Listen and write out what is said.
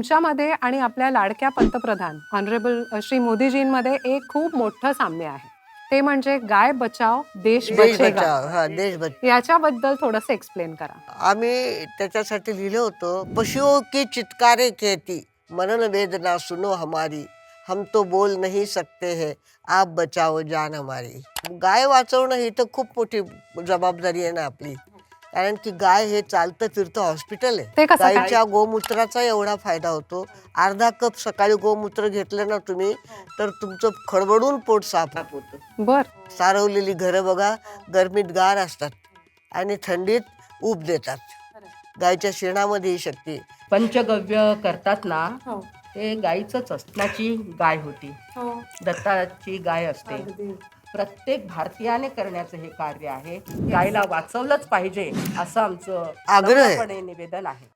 तुमच्यामध्ये आणि आपल्या लाडक्या पंतप्रधान ऑनरेबल श्री मोदीजींमध्ये एक खूप मोठं साम्य आहे, ते म्हणजे गाय बचाव देश देश बचेगा. बचाव, हा देश बचाव. याच्याबद्दल थोडंसं एक्सप्लेन करा. आम्ही त्याच्यासाठी लिहिलं होतं, पशुओं की चित्कारे कहती मनन वेदना सुनो हमारी, हम तो बोल नहीं सकते हैं, आप बचाओ जान हमारी. गाय वाचवणं ही तर खूप मोठी जबाबदारी आहे ना आपली, कारण की गाय हे चालतं फिरतं हॉस्पिटल ते आहे. कसं काय? गायीच्या गोमूत्राचा एवढा फायदा होतो. अर्धा कप सकाळी गोमूत्र घेतलं ना तुम्ही, तर तुमचं खडबडून पोट साफ होतं. बर. सारवलेली घरं बघा, गरमीत गार असतात आणि थंडीत ऊब देतात. गायच्या शेणामध्ये ही शक्ती आहे. पंचगव्य करतात ना, हो. ते गाईचंच असण्याची गाय होती. हो. दत्ताची गाय असते. प्रत्येक भारतीयाने करण्याचं हे कार्य आहे. गायला वाचवलंच पाहिजे असं आमचं आग्रह आहे. नम्रपणे निवेदन आहे.